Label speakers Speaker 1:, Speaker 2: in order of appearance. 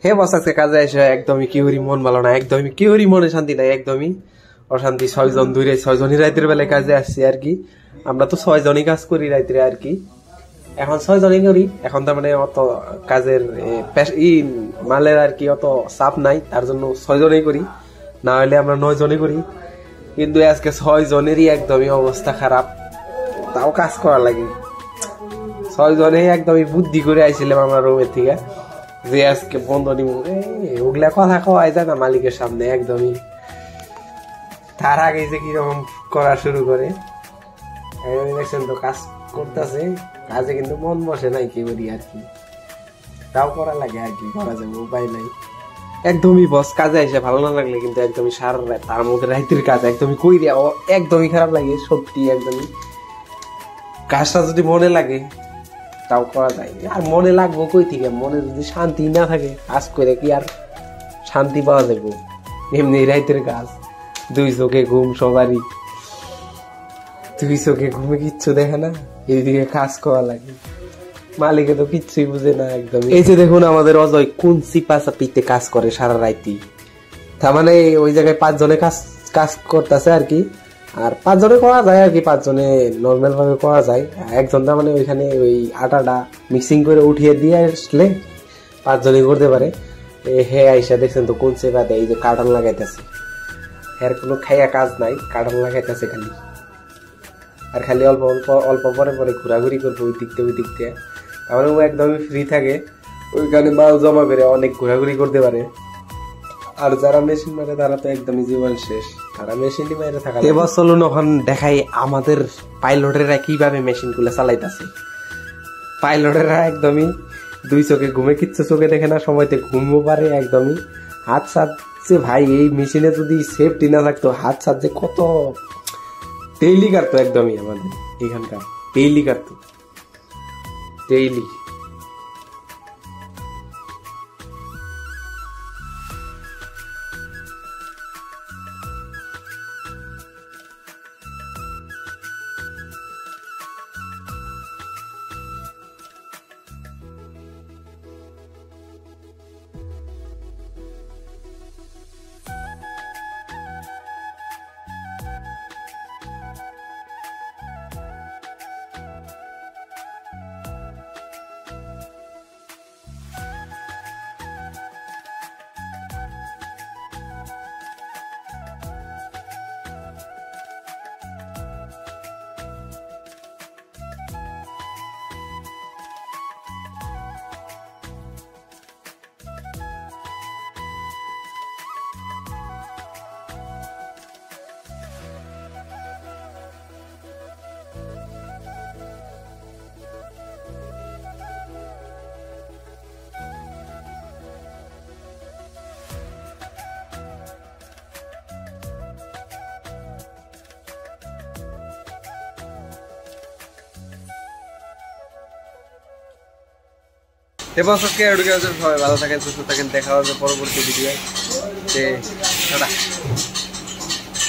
Speaker 1: হে বস আজকে কাজে এসে একদমই কেউরই মন ভালো না, একদমই কেউরই মনে শান্তি নাই, একদমই অশান্তি। 6 জন দূরে, 6 জনই রাতের বেলায় কাজে আসছি আর কি। আমরা তো 6 জনই কাজ করি রাত্রে আর কি। এখন 6 জনই করি, এখন তার মানে অত কাজের মালের আর কি অত চাপ নাই, তার জন্য 6 জনই করি, না হলে আমরা 9 জনই করি। কিন্তু আজকে 6 জনেরই একদমই অবস্থা খারাপ, তাও কাজ করা লাগে। 6 জনেই একদমই বুদ্ধি করে আইছিলাম আমরা রুমের থেকে যে আজকে বন্ধ নিব, ওগুলা কথা কওয়াই যায় না মালিকের সামনে একদমই। তার আগে যে কিরকম করা শুরু করে দেখছেন তো, কাজ করতেছে, কাজে কিন্তু মন বসে নাই কি করি আর কি, তাও করা লাগে আর কি, করা যাবে, উপায় নাই। একদমই বস কাজে এসে ভালো না লাগলে কিন্তু একদমই সারা রাত, তার মধ্যে রাতের কাজ একদমই কই রে, একদমই খারাপ লাগে সত্যি। একদমই কাজটা যদি মনে লাগে তাও করা যায়, আর মনে লাগবো কই থেকে? মনে যদি শান্তি না থাকে কাজ করে কি আর শান্তি পাওয়া যাবে? এমনি রাতের কাজ, 2 চোখে ঘুম সবারই, 2 চোখে ঘুমে কিচ্ছু দেখে না, এইদিকে কাজ করা লাগে, মালিকে তো কিচ্ছুই বুঝে না একদম। এই যে দেখুন আমাদের অজয় কোন চিপা চাপিতে কাজ করে সারা রাইতি, তার মানে ওই জায়গায় 5 জনে কাজ করতেছে আর কি। আর 5 জনে করা যায় আর কি, 5 জনে নর্মাল ভাবে করা যায়। একজন তার মানে ওইখানে ওই আটাটা মিক্সিং করে উঠিয়ে দিয়ে আসলে 5 জনে করতে পারে। হে আইসা দেখছেন তো কোন চেপা দেয়, এই যে কার্টন লাগাইতেছে, এর কোনো খাইয়া কাজ নাই, কার্টন লাগাইতেছে খালি, আর খালি অল্প অল্প অল্প পরে পরে ঘোরাঘুরি করবে ওই দিক দিয়ে। তাহলে ও একদমই ফ্রি থাকে, ওইখানে মাল জমা করে অনেক ঘোরাঘুরি করতে পারে। আর যারা মেশিন মারে তারা তো একদমই জীবন শেষ, তারা মেশিনই মারে থাকা। এবার চলুন ওখান দেখাই আমাদের পাইলটেরা কিভাবে মেশিন গুলো চালাইতেছে। পাইলটেরা একদমই 2 চোখে ঘুমে, কিচ্ছু চোখে দেখে না, সময়তে ঘুমও পারে একদমই। হাত সাত যে ভাই, এই মেশিনে যদি সেফটি না থাকতো, হাত সাত যে কত ডেইলি কাটতো, একদমই আমাদের এখানকার ডেইলি কাটতো, ডেইলি। এবার সবাই ভালো থাকেন, সুস্থ থাকেন, দেখা হবে পরবর্তী ভিডিও।